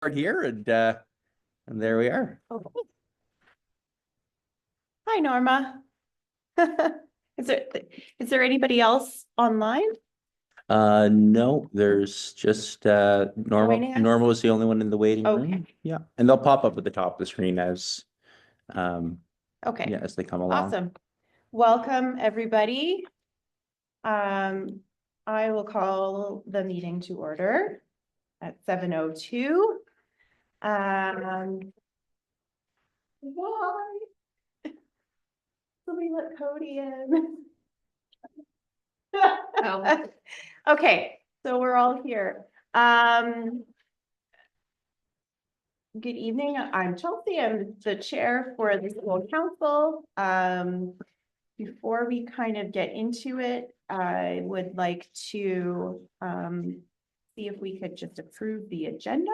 here and there we are. Okay. Hi, Norma. Is there anybody else online? No, there's just Norma. Joining us? Norma was the only one in the waiting Okay. room. Yeah, and they'll pop up at the top of the screen as Okay, yeah, as they come along. awesome. Welcome, everybody. I will call the meeting to order at 7:02. Why? Let me let Cody in. Okay, so we're all here. Good evening. I'm Chelsea. I'm the chair for the school council. Before we kind of get into it, I would like to see if we could just approve the agenda.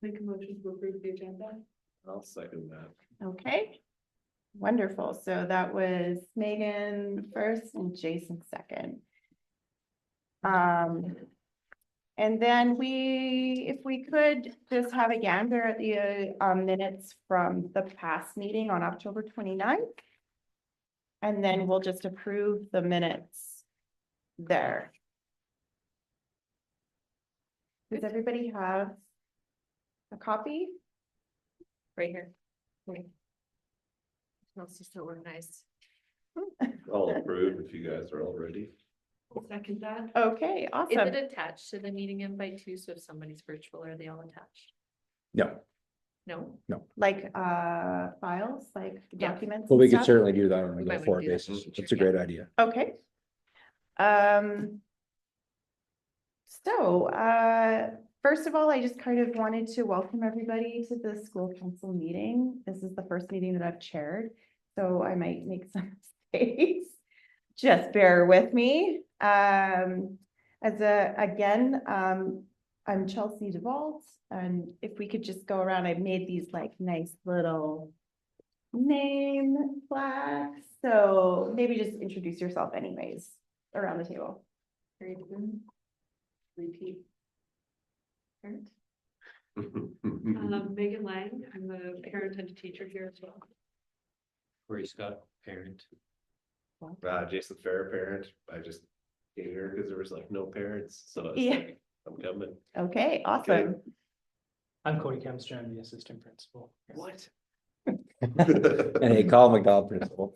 Make a motion to approve the agenda. I'll second that. Okay, wonderful. So that was Megan first and Jason second. And then if we could just have a gander at the minutes from the past meeting on October 29th. And then we'll just approve the minutes there. Does everybody have a copy? Right here. Okay. Smells just so organized. I'll approve if you guys are all ready. I'll second that. Okay, Is awesome. it attached to the meeting invite too? So if somebody's virtual, are they all attached? No, No? Like files, like Yeah. documents? well, and we could stuff? certainly do that on We a might go forward wanna do that in basis. the future, It's a great idea. Okay. First of all, I just kind of wanted to welcome everybody to the school council meeting. This is the first meeting that I've chaired, so I might make some mistakes. Just bear with me. I'm Chelsea DeVault, and if we could just go around, I've made these like nice little name flags. So maybe just introduce yourself anyways around the table. Repeat. Parent. Megan Lang, I'm a parent and a teacher here as well. Corey Scott, parent. Jason Fair, parent. I just came here because there was like no parents, so I was Yeah. like, I'm coming. Okay, awesome. I'm Cody Kempster, I'm the assistant principal. What? Hey, Colin McDonald, principal.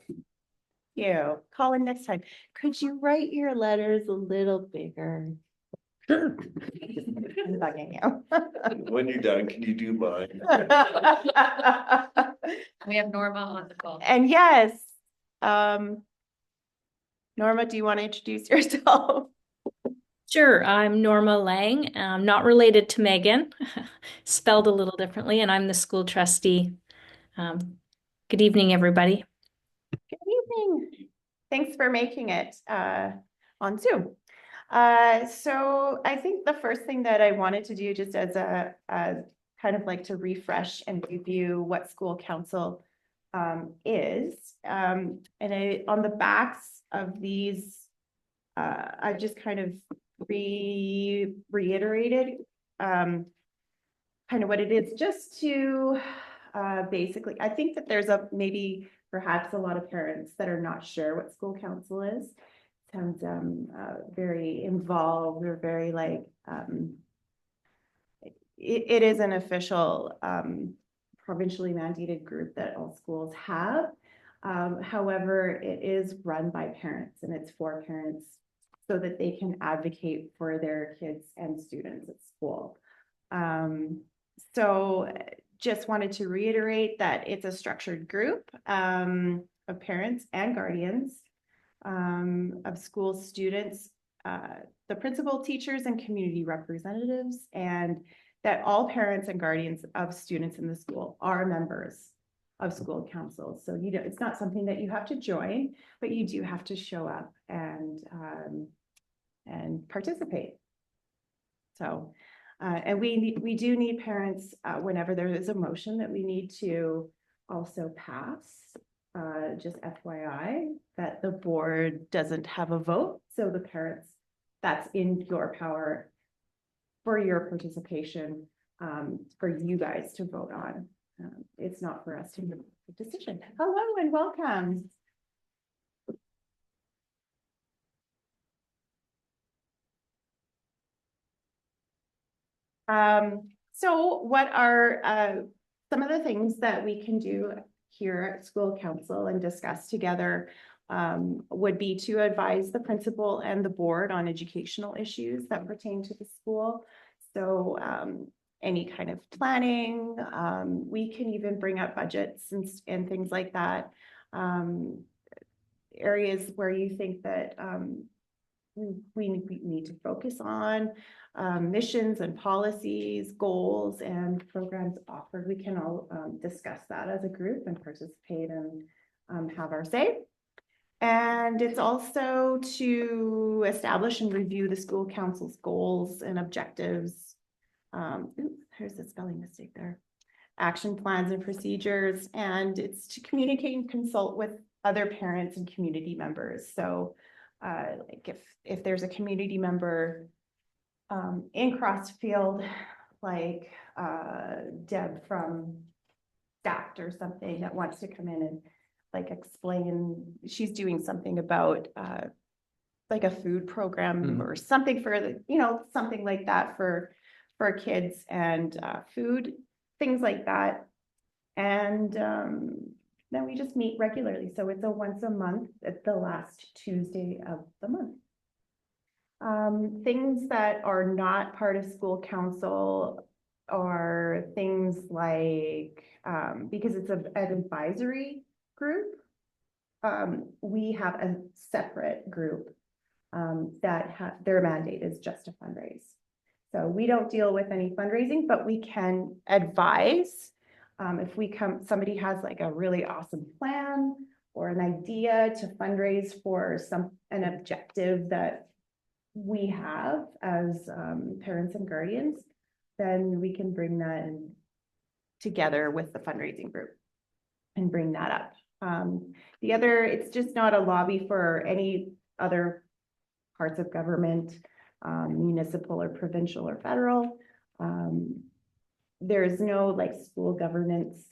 You, Colin, next time, could you write your letters a little bigger? Sure. I'm bugging you. When you're done, can you do mine? We have Norma on the call. And yes, Norma, do you want to introduce yourself? Sure, I'm Norma Lang. I'm not related to Megan, spelled a little differently, and I'm the school trustee. Good evening, everybody. Good evening. Thanks for making it on Zoom. So I think the first thing that I wanted to do just as a kind of like to refresh and review what school council is. And on the backs of these, I just kind of reiterated kind of what it is, just to basically, I think that there's maybe perhaps a lot of parents that are not sure what school council is. Sounds very involved or very like, it is an official provincially mandated group that all schools have. However, it is run by parents and it's for parents so that they can advocate for their kids and students at school. So just wanted to reiterate that it's a structured group of parents and guardians of school students, the principal, teachers, and community representatives, and that all parents and guardians of students in the school are members of school council. So it's not something that you have to join, but you do have to show up and participate. So, and we do need parents whenever there is a motion that we need to also pass. Just FYI, that the board doesn't have a vote. So the parents, that's in your power for your participation, for you guys to vote on. It's not for us to make a decision. Hello and welcome. So what are some of the things that we can do here at school council and discuss together would be to advise the principal and the board on educational issues that pertain to the school. So any kind of planning, we can even bring up budgets and things like that. Areas where you think that we need to focus on, missions and policies, goals and programs offered. We can all discuss that as a group and participate and have our say. And it's also to establish and review the school council's goals and objectives. There's a spelling mistake there. Action plans and procedures, and it's to communicate and consult with other parents and community members. So like if there's a community member in Crossfield, like Deb from Stacked or something that wants to come in and like explain, she's doing something about like a food program or something for the, something like that for kids and food, things like that. And then we just meet regularly. So it's a once a month at the last Tuesday of the month. Things that are not part of school council are things like, because it's an advisory group, we have a separate group that their mandate is just to fundraise. So we don't deal with any fundraising, but we can advise. If somebody has like a really awesome plan or an idea to fundraise for an objective that we have as parents and guardians, then we can bring that in together with the fundraising group and bring that up. It's just not a lobby for any other parts of government, municipal or provincial or federal. There's no like school governance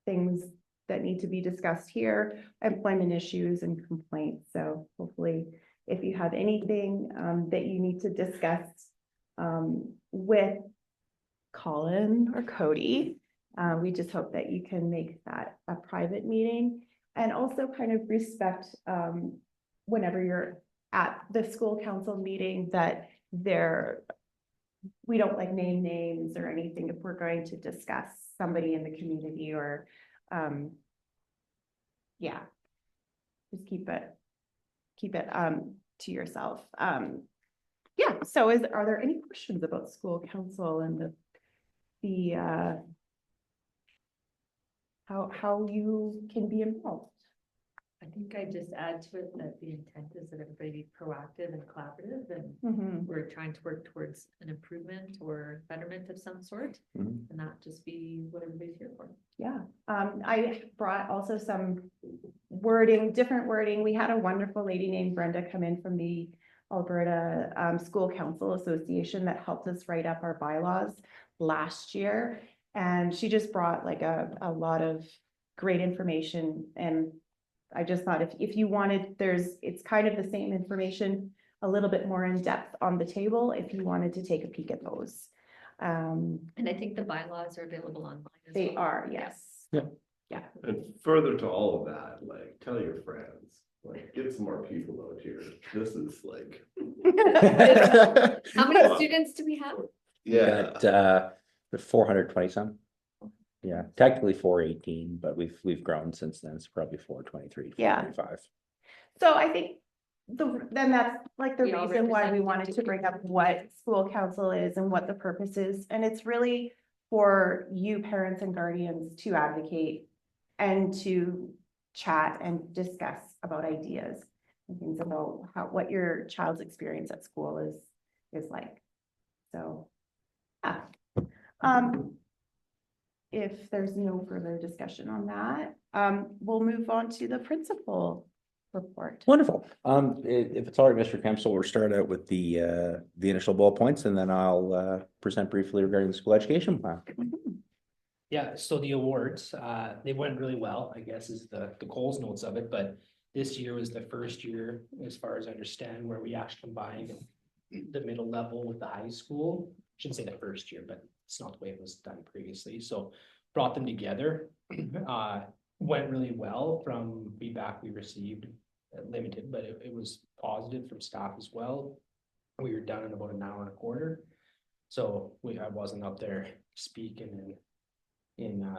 things that need to be discussed here, employment issues and complaints. So hopefully if you have anything that you need to discuss with Colin or Cody, we just hope that you can make that a private meeting and also kind of respect whenever you're at the school council meeting that we don't like name names or anything if we're going to discuss somebody in the community or yeah, just keep it to yourself. Yeah, so are there any questions about school council and the how you can be involved? I think I just add to it that the intent is that everybody be proactive and collaborative, and we're trying to work towards an improvement or betterment of some sort, and not just be what everybody's here for. Yeah, I brought also some different wording. We had a wonderful lady named Brenda come in from the Alberta School Council Association that helped us write up our bylaws last year. And she just brought like a lot of great information. And I just thought if you wanted, it's kind of the same information, a little bit more in depth on the table if you wanted to take a peek at those. And I think the bylaws are available online as They well. are, yes. Yeah. Yeah. And further to all of that, like, tell your friends, like, get some more people out here. This is like. How many students do we have? Yeah. Got 420 some. Yeah, technically 418, but we've grown since then. It's probably 423, Yeah. 425. So I think then that's like the We all reason why we represent wanted to 50 bring up people. what school council is and what the purpose is. And it's really for you parents and guardians to advocate and to chat and discuss about ideas and things about what your child's experience at school is like. So yeah. If there's no further discussion on that, we'll move on to the principal report. Wonderful. If it's all right, Mr. Kempsel, we'll start out with the initial bullet points, and then I'll present briefly regarding the school education plan. Yeah, so the awards, they went really well, I guess is the Coles notes of it, but this year was the first year, as far as I understand, where we actually combined the middle level with the high school. Shouldn't say the first year, but it's not the way it was done previously, so brought them together. Went really well from feedback we received, limited, but it was positive from staff as well. We were done in about an hour and a quarter, so I wasn't up there speaking in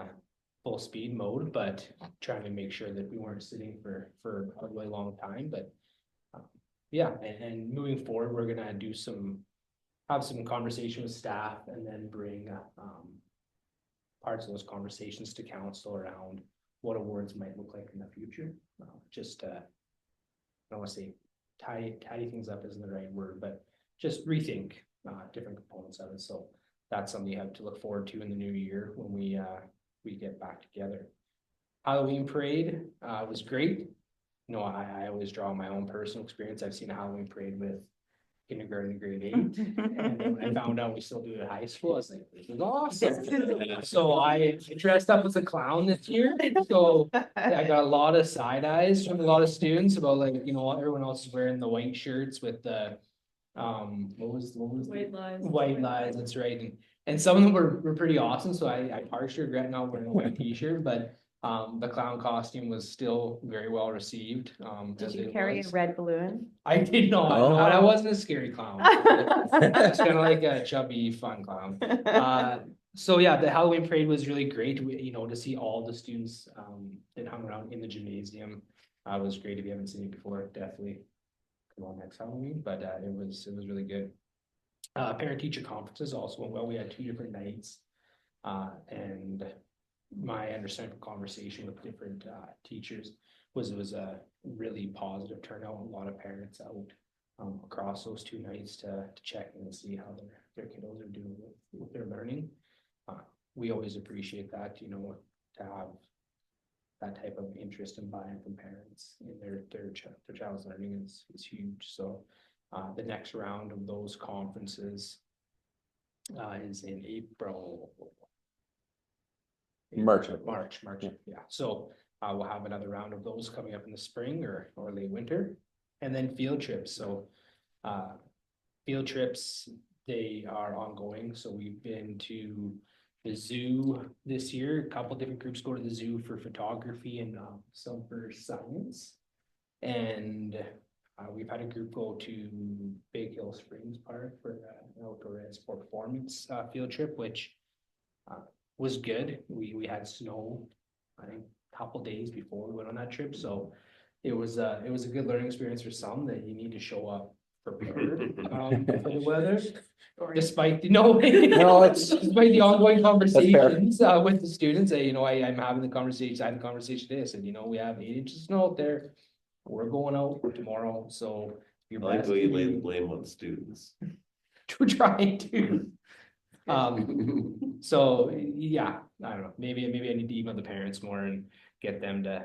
full speed mode, but trying to make sure that we weren't sitting for a really long time. But yeah, and moving forward, we're gonna have some conversation with staff, and then bring parts of those conversations to council around what awards might look like in the future. Just I don't want to say tidy things up isn't the right word, but just rethink different components of it. So that's something you have to look forward to in the new year when we get back together. Halloween parade was great. You know, I always draw my own personal experience. I've seen a Halloween parade with kindergarten to grade 8, and then when I found out we still do it at high school, I was like, this is awesome. So I dressed up as a clown this year, so I got a lot of side eyes from a lot of students about, like, you know, everyone else is wearing the white shirts with the what was White lies. white lies, that's right. And some of them were pretty awesome, so I partially regret not wearing a white t-shirt, but the clown costume was still very well received. Did as you it carry a was. red balloon? I did not. Oh. No, I wasn't a scary clown. It's kind of like a chubby, fun clown. So yeah, the Halloween parade was really great. You know, to see all the students that hung around in the gymnasium was great. If you haven't seen it before, definitely come on next Halloween. But it was really good. Parent teacher conferences also went well. We had 2 different nights, and my understanding from conversation with different teachers was it was a really positive turnout. A lot of parents out across those 2 nights to check in and see how their kiddos are doing with their learning. We always appreciate that, you know, to have that type of interest and buy-in from parents in their child's learning is huge. So the next round of those conferences is in April. March. Yeah. So we'll have another round of those coming up in the spring or late winter, and then field trips. So field trips, they are ongoing. So we've been to the zoo this year. A couple different groups go to the zoo for photography and some for science. And we've had a group go to Big Hill Springs Park for an outdoor and sport performance field trip, which was good. We had snow, I think, a couple days before we went on that trip, so it was a good learning experience for some that you need to show up prepared for the weather. Despite the despite the ongoing conversations with the students, you know, I'm having the conversation. I had the conversation today. I said, you know, we have 8 inches of snow out there. We're going out tomorrow, so I like the way you lay the blame on the students. to try to. So yeah, I don't know, maybe I need to email the parents more and get them to,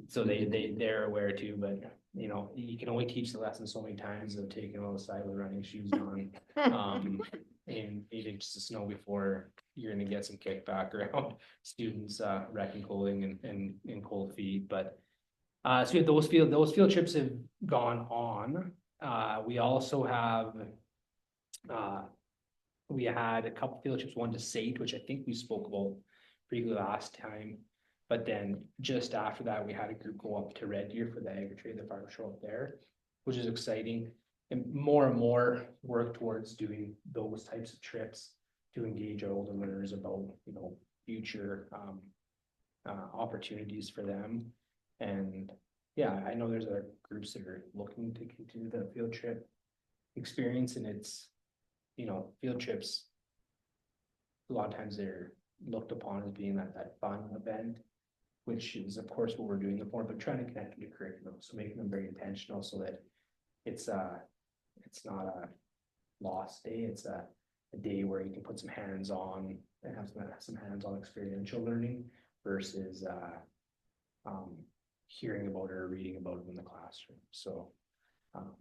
so they're aware too, but you know, you can only teach the lesson so many times of taking all the side with running shoes on. And 8 inches of snow before you're gonna get some kickback around students wrecking clothing and cold feet, but so we have those field trips have gone on. We also have we had a couple field trips, one to SAIT, which I think we spoke about briefly last time. But then just after that, we had a group go up to Red Deer for the Agri-Trade, the farm show up there, which is exciting. And more work towards doing those types of trips to engage our older learners about, you know, future opportunities for them. And yeah, I know there's other groups that are looking to continue the field trip experience, and it's, you know, field trips, a lot of times they're looked upon as being that fun event, which is of course what we're doing them for, but trying to connect to curriculum, so making them very intentional so that it's not a lost day, it's a day where you can put some hands on and have some hands-on experiential learning versus hearing about it or reading about it in the classroom, so.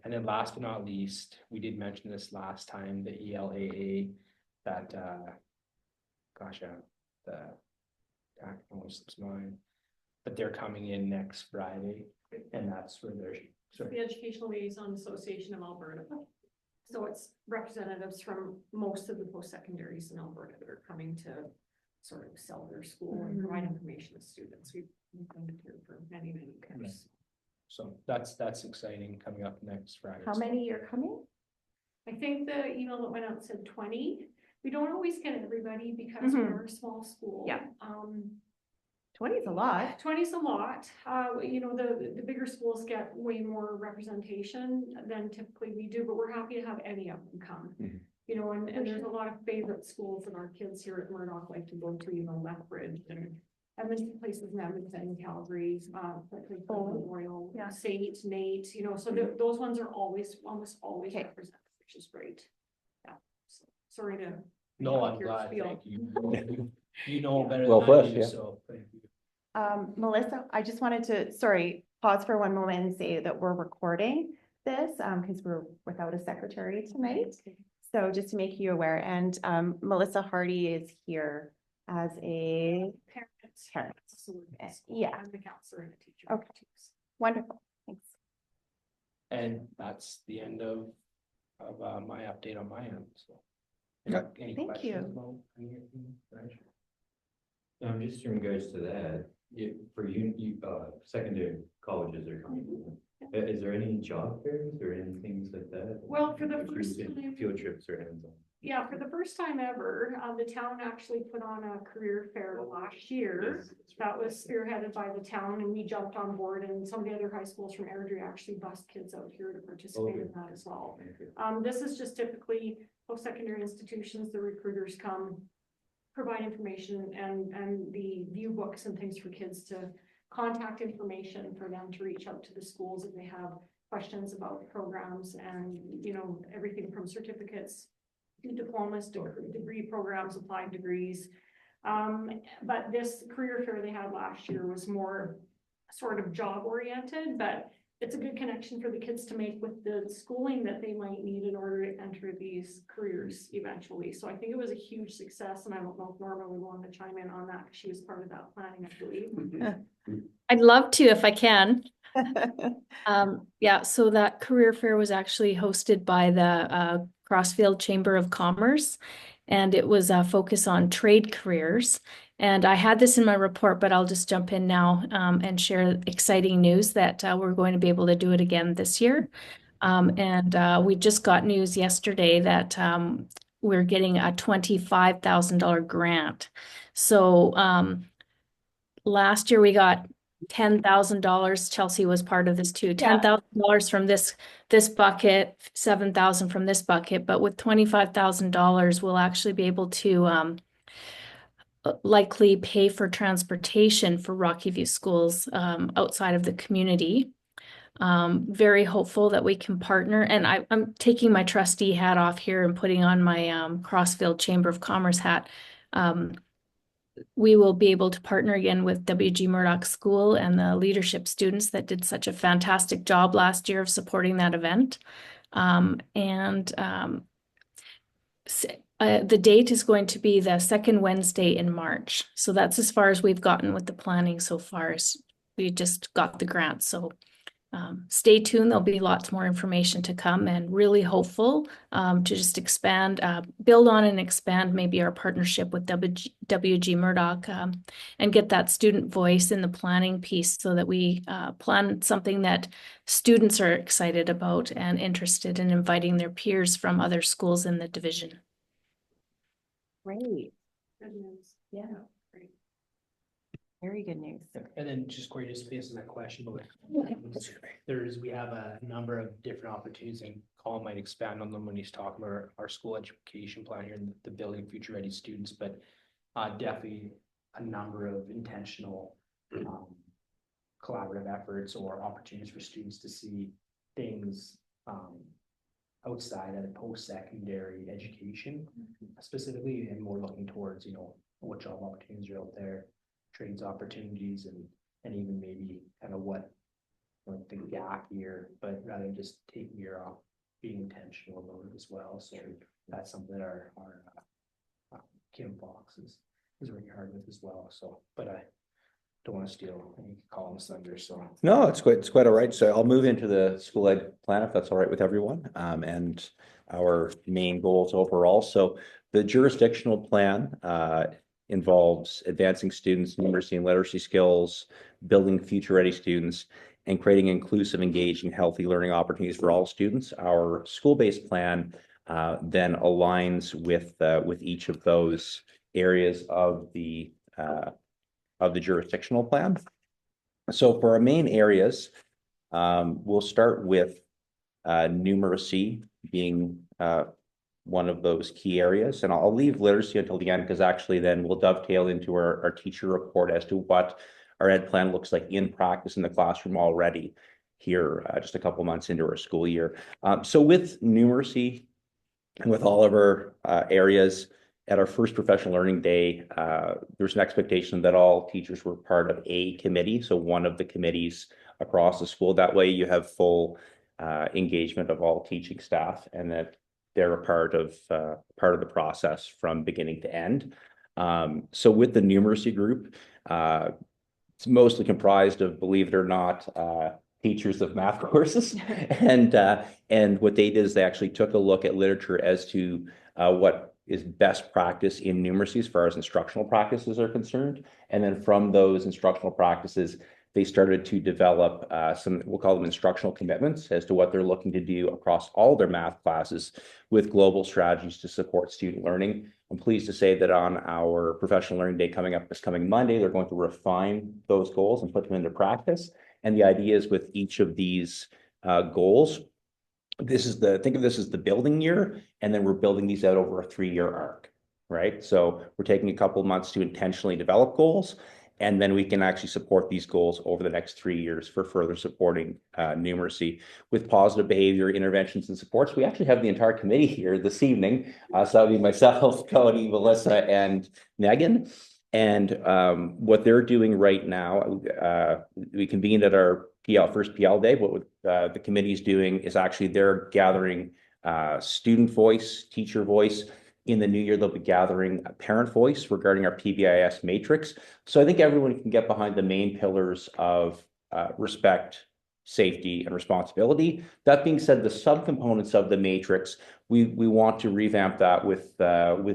And then last but not least, we did mention this last time, the ELAA, that, gosh, the acronym slips mine. But they're coming in next Friday, and that's where they're, sorry. The Educational Liaison Association of Alberta. So it's representatives from most of the post-secondaries in Alberta that are coming to sort of sell their school and provide information to students. We've been here for many, many years. So that's exciting, coming up next Friday. How many are coming? I think the email that went out said 20. We don't always get everybody because we're a small school. Yeah. 20 is a lot. 20 is a lot. You know, the bigger schools get way more representation than typically we do, but we're happy to have any of them come. Mhm. You know, and there's a lot of favorite schools that our kids here at Murdoch like to go to, you know, Lethbridge and there's places in Edmonton, Calgary, Royal, Yeah. Saint, Nate, you know, so those ones are almost always Okay. represented, which is great. Yeah. So, sorry to. No, I'm your glad, spiel. thank you. You know better Well than I pushed, do, yeah. so thank you. Melissa, I just wanted to, sorry, pause for one moment and say that we're recording this, because we're without a secretary tonight. So just to make you aware, and Melissa Hardy is here as a Parents. parent. So we're- Yeah. I'm the counselor and the teacher. Okay. Wonderful, thanks. And that's the end of my update on my end, so. Yeah. Any Thank questions you. about anything, Raj? Just in regards to that, for secondary colleges are coming. Is there any job fairs or any things like that? Well, for the If first recent time- Field trips or hands-on. Yeah, for the first time ever, the town actually put on a career fair last year. That was spearheaded by the town and we jumped on board and some of the other high schools from Airdrie actually bussed kids out here to participate in that as well. This is just typically post-secondary institutions, the recruiters come, provide information and the view books and things for kids to contact information for them to reach out to the schools if they have questions about programs and, you know, everything from certificates, diplomas, degree programs, applied degrees. But this career fair they had last year was more sort of job oriented, but it's a good connection for the kids to make with the schooling that they might need in order to enter these careers eventually. So I think it was a huge success, and I don't know if Norma would want to chime in on that, because she was part of that planning, I believe. I'd love to if I can. Yeah, so that career fair was actually hosted by the Crossfield Chamber of Commerce, and it was a focus on trade careers. And I had this in my report, but I'll just jump in now and share exciting news that we're going to be able to do it again this year. And we just got news yesterday that we're getting a $25,000 grant. So last year we got $10,000. Chelsea was part of this too. $10,000 from this bucket, $7,000 from this bucket. But with $25,000, we'll actually be able to likely pay for transportation for Rocky View schools outside of the community. Very hopeful that we can partner, and I'm taking my trustee hat off here and putting on my Crossfield Chamber of Commerce hat. We will be able to partner again with WG Murdoch School and the leadership students that did such a fantastic job last year of supporting that event. The date is going to be the second Wednesday in March. So that's as far as we've gotten with the planning so far. We just got the grant. So stay tuned. There'll be lots more information to come, and really hopeful to just expand, build on and expand maybe our partnership with WG Murdoch and get that student voice in the planning piece so that we plan something that students are excited about and interested in inviting their peers from other schools in the division. Great, Good news. yeah, Great. very good news. And then just Corey, just based on that question, but we have a number of different opportunities, and Colin might expand on them when he's talking about our school education plan here and the building future ready students, but definitely a number of intentional collaborative efforts or opportunities for students to see things outside of the post-secondary education specifically, and more looking towards, you know, what job opportunities are out there, trades opportunities, and and even maybe kind of what, like the gap year, but rather than just take a year off, being intentional about it as well. So that's something that our Kim Fox is working hard with as well. So, but I don't want to steal any columns thunder, so. No, it's quite all right. So I'll move into the school ed plan if that's all right with everyone, and our main goals overall. So the jurisdictional plan involves advancing students' numeracy and literacy skills, building future-ready students, and creating inclusive, engaging, healthy learning opportunities for all students. Our school-based plan then aligns with each of those areas of the jurisdictional plan. So for our main areas, we'll start with numeracy being one of those key areas. And I'll leave literacy until the end, because actually then we'll dovetail into our teacher report as to what our ed plan looks like in practice in the classroom already here, just a couple months into our school year. So with numeracy and with all of our areas, at our first professional learning day, there's an expectation that all teachers were part of a committee. So one of the committees across the school. That way you have full engagement of all teaching staff, and that they're a part of the process from beginning to end. So with the numeracy group, it's mostly comprised of, believe it or not, teachers of math courses. And what they did is they actually took a look at literature as to what is best practice in numeracy as far as instructional practices are concerned. And then from those instructional practices, they started to develop some, we'll call them instructional commitments, as to what they're looking to do across all their math classes with global strategies to support student learning. I'm pleased to say that on our professional learning day coming up this coming Monday, they're going to refine those goals and put them into practice. And the idea is with each of these goals, think of this as the building year, and then we're building these out over a 3-year arc, right? So we're taking a couple of months to intentionally develop goals, and then we can actually support these goals over the next 3 years for further supporting numeracy with positive behavior interventions and supports. We actually have the entire committee here this evening. So that'll be myself, Cody, Melissa, and Megan. And what they're doing right now, we convened at our first PL day. What the committee is doing is actually they're gathering student voice, teacher voice. In the new year, they'll be gathering a parent voice regarding our PBIS matrix. So I think everyone can get behind the main pillars of respect, safety, and responsibility. That being said, the subcomponents of the matrix, we want to revamp that with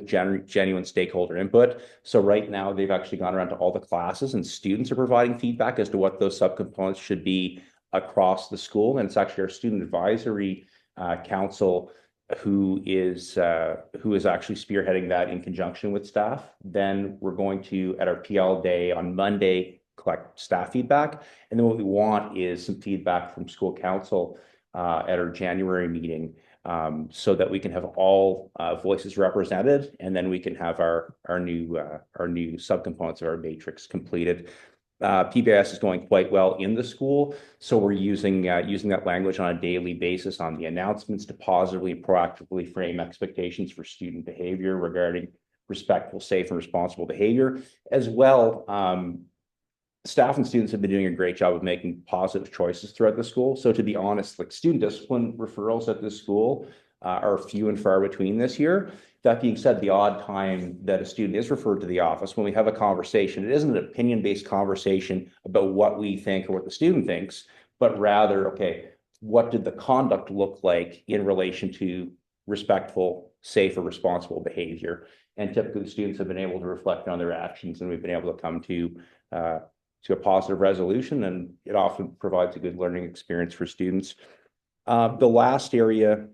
genuine stakeholder input. So right now, they've actually gone around to all the classes, and students are providing feedback as to what those subcomponents should be across the school. And it's actually our student advisory council who is actually spearheading that in conjunction with staff. Then we're going to, at our PL day on Monday, collect staff feedback. And then what we want is some feedback from school council at our January meeting, so that we can have all voices represented, and then we can have our new subcomponents of our matrix completed. PBIS is going quite well in the school, so we're using that language on a daily basis on the announcements to positively and proactively frame expectations for student behavior regarding respectful, safe, and responsible behavior. As well, staff and students have been doing a great job of making positive choices throughout the school. So to be honest, like student discipline referrals at this school are few and far between this year. That being said, the odd time that a student is referred to the office, when we have a conversation, it isn't an opinion-based conversation about what we think or what the student thinks, but rather, okay, what did the conduct look like in relation to respectful, safe, or responsible behavior? And typically the students have been able to reflect on their actions, and we've been able to come to a positive resolution, and it often provides a good learning experience for students. The last area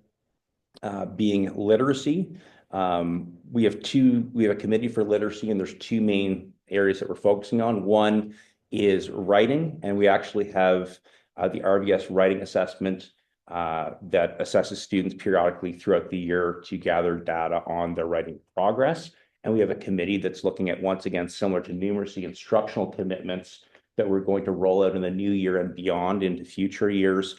being literacy. We have a committee for literacy, and there's 2 main areas that we're focusing on. One is writing, and we actually have the RVS writing assessment that assesses students periodically throughout the year to gather data on their writing progress. And we have a committee that's looking at, once again, similar to numeracy, instructional commitments that we're going to roll out in the new year and beyond into future years,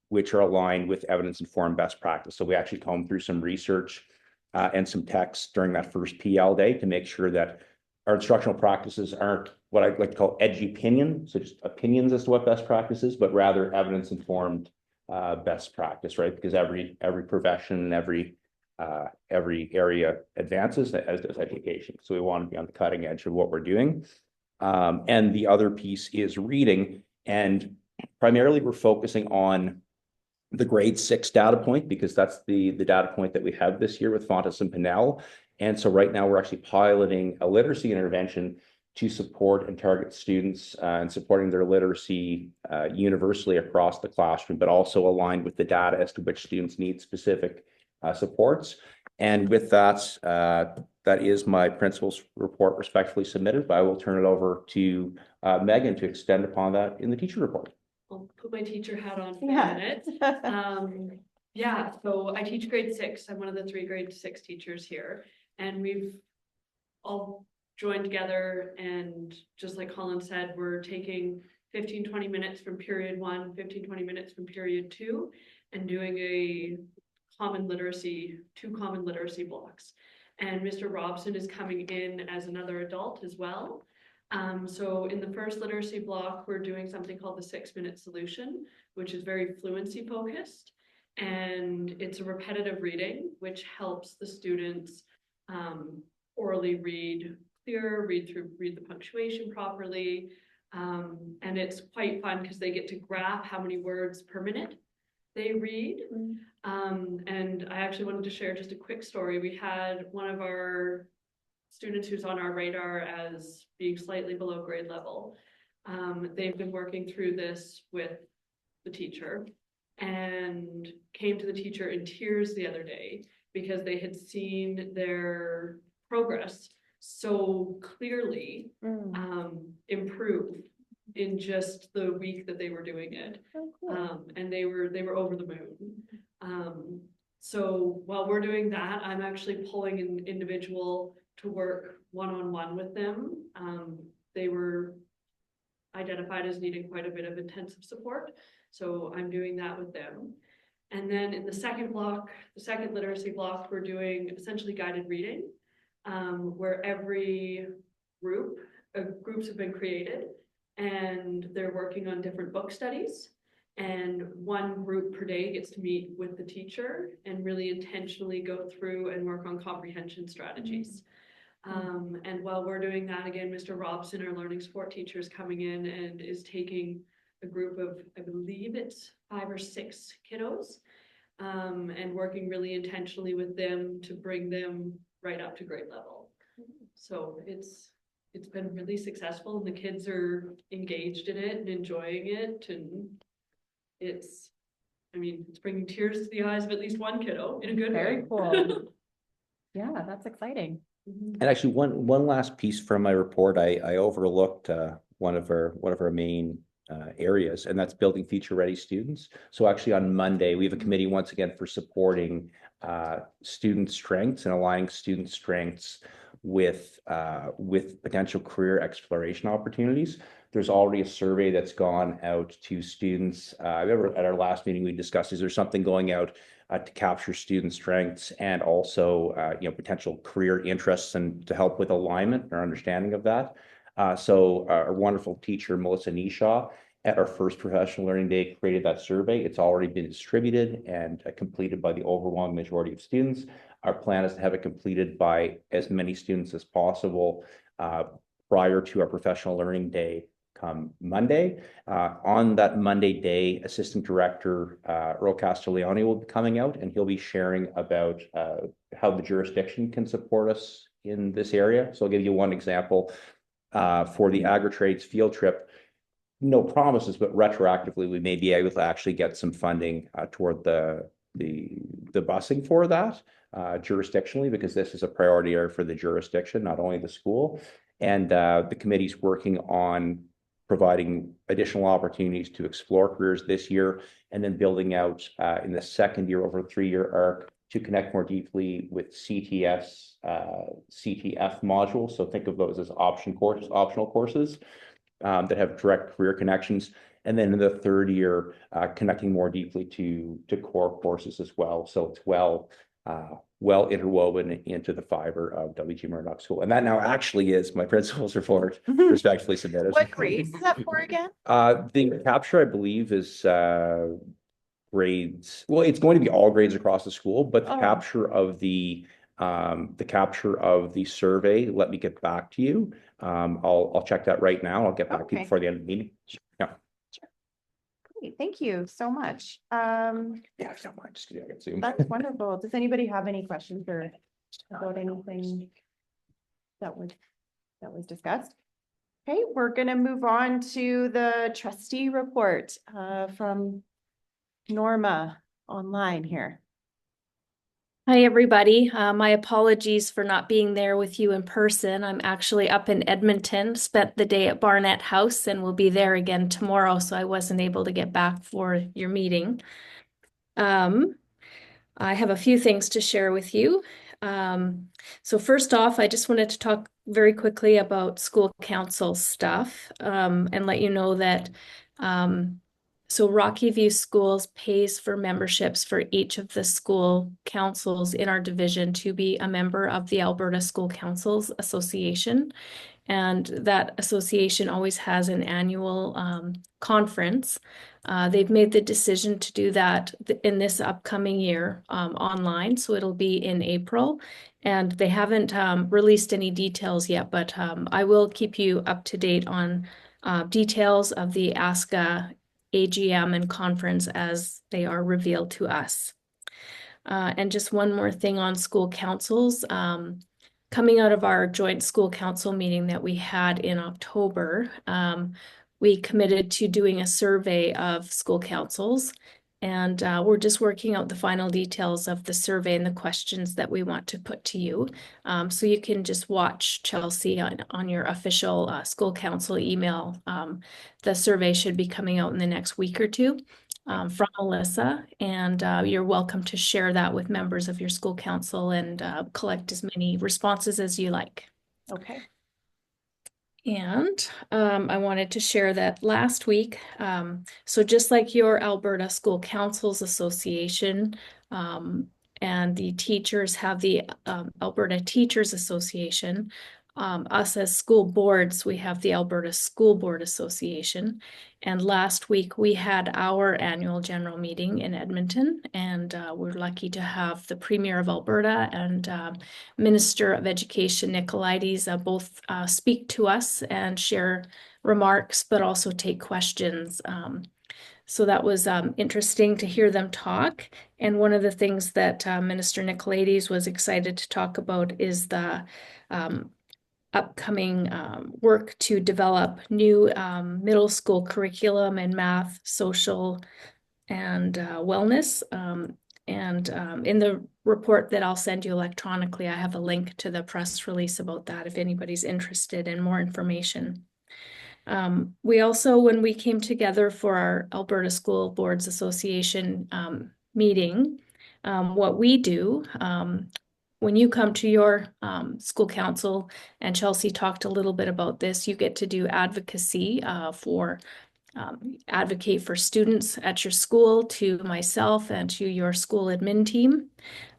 which are aligned with evidence-informed best practice. So we actually combed through some research and some text during that first PL day to make sure that our instructional practices aren't what I like to call edgy opinion, so just opinions as to what best practices, but rather evidence-informed best practice, right? Because every profession and every area advances, as does education. So we want to be on the cutting edge of what we're doing. And the other piece is reading, and primarily we're focusing on the grade 6 data point, because that's the data point that we have this year with Fontes and Pinnell. And so right now we're actually piloting a literacy intervention to support and target students and supporting their literacy universally across the classroom, but also aligned with the data as to which students need specific supports. And with that, that is my principal's report respectfully submitted, but I will turn it over to Megan to extend upon that in the teacher report. I'll put my teacher hat on for Yeah. a minute. Yeah, so I teach grade 6. I'm one of the 3 grade 6 teachers here, and we've all joined together, and just like Colin said, we're taking 15-20 minutes from period 1, 15-20 minutes from period 2, and doing a common literacy, 2 common literacy blocks. And Mr. Robson is coming in as another adult as well. So in the first literacy block, we're doing something called the 6-minute solution, which is very fluency focused. And it's a repetitive reading, which helps the students orally read clear, read the punctuation properly. And it's quite fun because they get to graph how many words per minute they read. And I actually wanted to share just a quick story. We had one of our students who's on our radar as being slightly below grade level. They've been working through this with the teacher and came to the teacher in tears the other day because they had seen their progress so clearly improve in just the week that they were doing it. Oh, cool. And they were over the moon. So while we're doing that, I'm actually pulling an individual to work one-on-one with them. They were identified as needing quite a bit of intensive support, so I'm doing that with them. And then in the second block, the second literacy block, we're doing essentially guided reading, where every groups have been created, and they're working on different book studies. And one group per day gets to meet with the teacher and really intentionally go through and work on comprehension strategies. And while we're doing that, again, Mr. Robson, our learning support teacher, is coming in and is taking a group of, I believe it's 5 or 6 kiddos, and working really intentionally with them to bring them right up to grade level. So it's been really successful, and the kids are engaged in it and enjoying it, and it's bringing tears to the eyes of at least one kiddo in a good way. Very cool. Yeah, that's exciting. And actually, one last piece from my report, I overlooked one of our main areas, and that's building future-ready students. So actually on Monday, we have a committee once again for supporting student strengths and aligning student strengths with potential career exploration opportunities. There's already a survey that's gone out to students. I remember at our last meeting we discussed, is there something going out to capture student strengths and also potential career interests and to help with alignment or understanding of that. So our wonderful teacher, Melissa Nishaw, at our first professional learning day created that survey. It's already been distributed and completed by the overwhelming majority of students. Our plan is to have it completed by as many students as possible prior to our professional learning day come Monday. On that Monday day, Assistant Director Earl Castiglione will be coming out, and he'll be sharing about how the jurisdiction can support us in this area. So I'll give you one example. For the Agri-Trades field trip, no promises, but retroactively, we may be able to actually get some funding toward the busing for that jurisdictionally, because this is a priority area for the jurisdiction, not only the school. And the committee's working on providing additional opportunities to explore careers this year, and then building out in the second year over a 3-year arc to connect more deeply with CTF modules. So think of those as optional courses that have direct career connections. And then in the 3rd year, connecting more deeply to core courses as well. So it's well well interwoven into the fiber of W.G. Murdoch School. And that now actually is my principal's report, respectfully submitted. What grades is that for again? The capture, I believe, is grades. Well, it's going to be all grades across the school, but the Oh. capture of the survey, let me get back to you. I'll check that right now. I'll get back to you Okay. before the end of the meeting. Yeah. Great, thank you so much. Yeah, if you don't mind, just get Zoom. That's wonderful. Does anybody have any questions or about anything that was discussed? Okay, we're gonna move on to the trustee report from Norma online here. Hi, everybody. My apologies for not being there with you in person. I'm actually up in Edmonton, spent the day at Barnett House, and will be there again tomorrow, so I wasn't able to get back for your meeting. I have a few things to share with you. So first off, I just wanted to talk very quickly about school council stuff, and let you know that so Rocky View Schools pays for memberships for each of the school councils in our division to be a member of the Alberta School Councils Association. And that association always has an annual conference. They've made the decision to do that in this upcoming year online, so it'll be in April. And they haven't released any details yet, but I will keep you up to date on details of the ASCA AGM and conference as they are revealed to us. And just one more thing on school councils. Coming out of our joint school council meeting that we had in October, we committed to doing a survey of school councils. And we're just working out the final details of the survey and the questions that we want to put to you. So you can just watch, Chelsea, on your official school council email. The survey should be coming out in the next week or two from Melissa. And you're welcome to share that with members of your school council and collect as many responses as you like. Okay. And I wanted to share that last week, so just like your Alberta School Councils Association and the teachers have the Alberta Teachers Association, us as school boards, we have the Alberta School Board Association. And last week we had our annual general meeting in Edmonton, and we're lucky to have the Premier of Alberta and Minister of Education Nicolaides both speak to us and share remarks, but also take questions. So that was interesting to hear them talk. And one of the things that Minister Nicolaides was excited to talk about is the upcoming work to develop new middle school curriculum in math, social, and wellness. And in the report that I'll send you electronically, I have a link to the press release about that if anybody's interested in more information. We also, when we came together for our Alberta School Boards Association meeting, what we do, when you come to your school council, and Chelsea talked a little bit about this, you get to do advocacy advocate for students at your school, to myself and to your school admin team.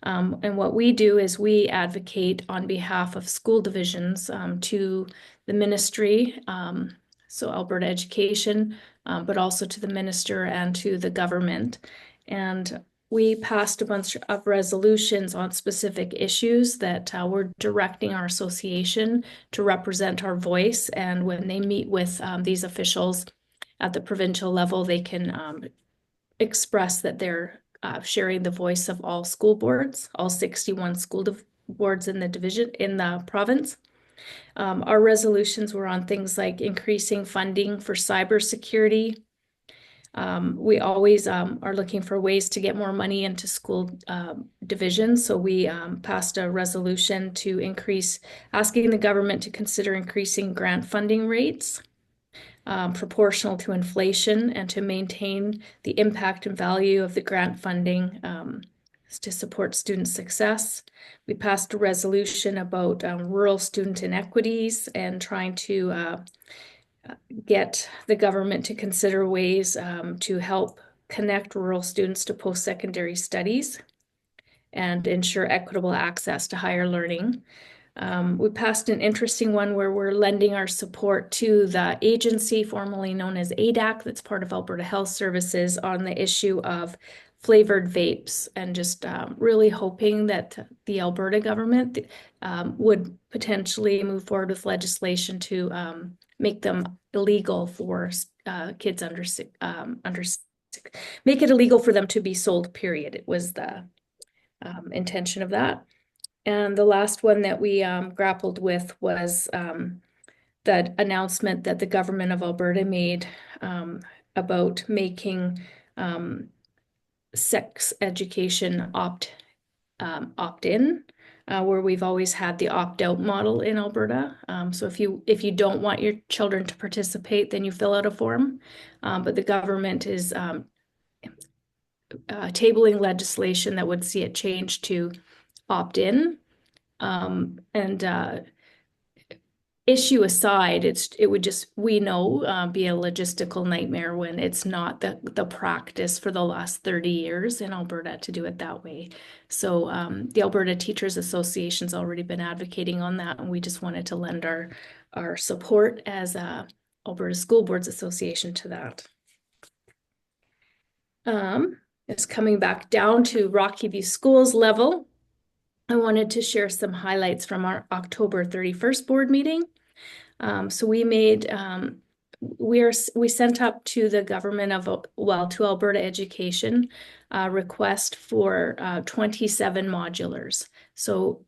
And what we do is we advocate on behalf of school divisions to the ministry, so Alberta Education, but also to the minister and to the government. And we passed a bunch of resolutions on specific issues that we're directing our association to represent our voice. And when they meet with these officials at the provincial level, they can express that they're sharing the voice of all school boards, all 61 school boards in the division, in the province. Our resolutions were on things like increasing funding for cybersecurity. We always are looking for ways to get more money into school divisions. So we passed a resolution to asking the government to consider increasing grant funding rates proportional to inflation, and to maintain the impact and value of the grant funding to support student success. We passed a resolution about rural student inequities and trying to get the government to consider ways to help connect rural students to post-secondary studies. and ensure equitable access to higher learning. We passed an interesting one where we're lending our support to the agency formerly known as ADAC, that's part of Alberta Health Services, on the issue of flavored vapes, and just really hoping that the Alberta government would potentially move forward with legislation to make them illegal for kids under make it illegal for them to be sold, period. It was the intention of that. And the last one that we grappled with was the announcement that the government of Alberta made about making sex education opt-in, where we've always had the opt-out model in Alberta. So if you don't want your children to participate, then you fill out a form. But the government is tabling legislation that would see it change to opt-in. Issue aside, it would just, we know, be a logistical nightmare when it's not the practice for the last 30 years in Alberta to do it that way. So the Alberta Teachers Association's already been advocating on that, and we just wanted to lend our support as Alberta School Boards Association to that. It's coming back down to Rocky View Schools level. I wanted to share some highlights from our October 31st board meeting. So we made, we sent up to the government of, to Alberta Education, request for 27 modulars. So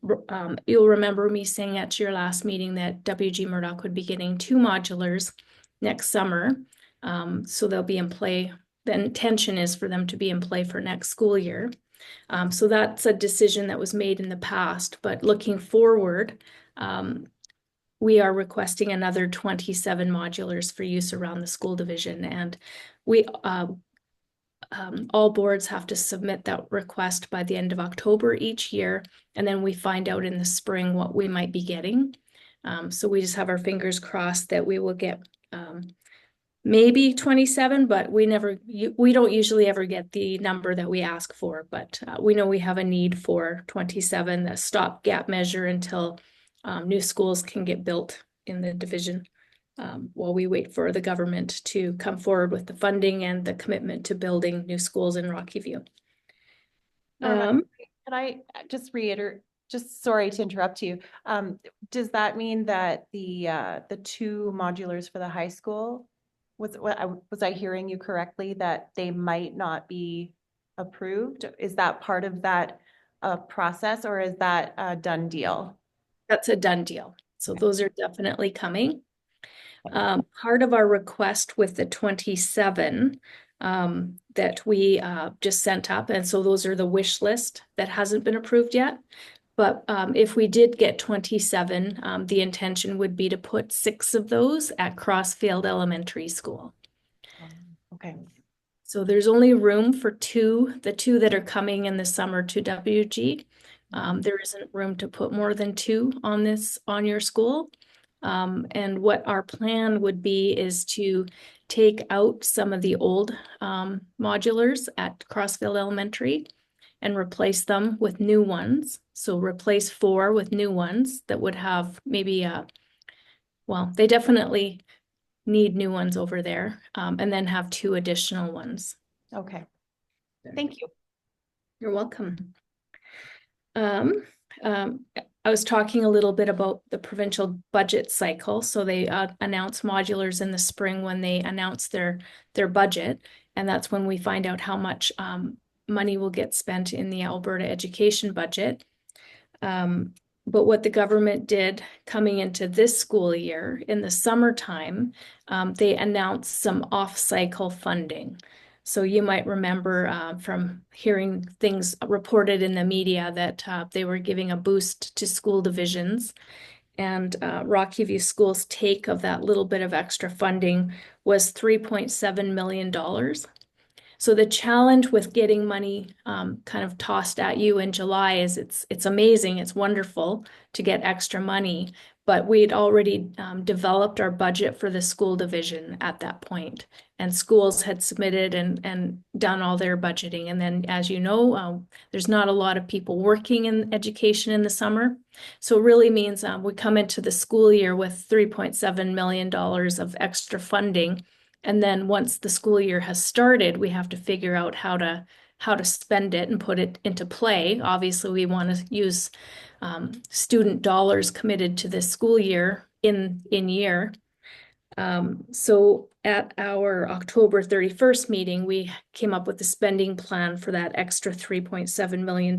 you'll remember me saying at your last meeting that WG Murdoch would be getting 2 modulars next summer. So they'll be in play. The intention is for them to be in play for next school year. So that's a decision that was made in the past, but looking forward, we are requesting another 27 modulars for use around the school division, and we all boards have to submit that request by the end of October each year, and then we find out in the spring what we might be getting. So we just have our fingers crossed that we will get maybe 27, but we don't usually ever get the number that we ask for, but we know we have a need for 27, a stopgap measure until new schools can get built in the division, while we wait for the government to come forward with the funding and the commitment to building new schools in Rocky View. Can I just reiterate, just sorry to interrupt you. Does that mean that the 2 modulars for the high school, was I hearing you correctly that they might not be approved? Is that part of that process, or is that a done deal? That's a done deal. So those are definitely coming. Part of our request with the 27 that we just sent up, and so those are the wish list that hasn't been approved yet. But if we did get 27, the intention would be to put 6 of those at Crossfield Elementary School. Okay. So there's only room for 2, the 2 that are coming in the summer to WG. There isn't room to put more than 2 on your school. And what our plan would be is to take out some of the old modulars at Crossfield Elementary and replace them with new ones. So replace 4 with new ones that would have maybe they definitely need new ones over there, and then have 2 additional ones. Okay. Thank you. You're welcome. I was talking a little bit about the provincial budget cycle. So they announce modulars in the spring when they announce their budget, and that's when we find out how much money will get spent in the Alberta education budget. But what the government did coming into this school year in the summertime, they announced some off-cycle funding. So you might remember from hearing things reported in the media that they were giving a boost to school divisions. And Rocky View Schools' take of that little bit of extra funding was $3.7 million. So the challenge with getting money kind of tossed at you in July is it's amazing, it's wonderful to get extra money, but we'd already developed our budget for the school division at that point, and schools had submitted and done all their budgeting. And then, as you know, there's not a lot of people working in education in the summer. So it really means we come into the school year with $3.7 million of extra funding. And then once the school year has started, we have to figure out how to spend it and put it into play. Obviously, we want to use student dollars committed to this school year in year. So at our October 31st meeting, we came up with a spending plan for that extra $3.7 million.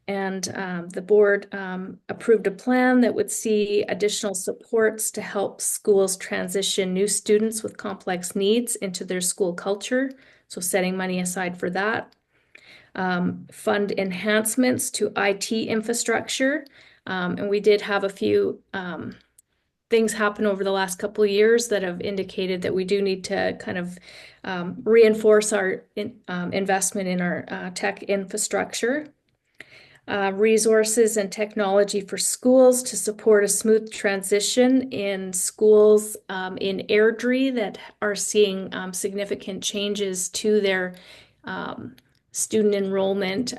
And the board approved a plan that would see additional supports to help schools transition new students with complex needs into their school culture. So setting money aside for that. Fund enhancements to IT infrastructure. And we did have a few things happen over the last couple of years that have indicated that we do need to kind of reinforce our investment in our tech infrastructure. Resources and technology for schools to support a smooth transition in schools in Airdrie that are seeing significant changes to their student enrollment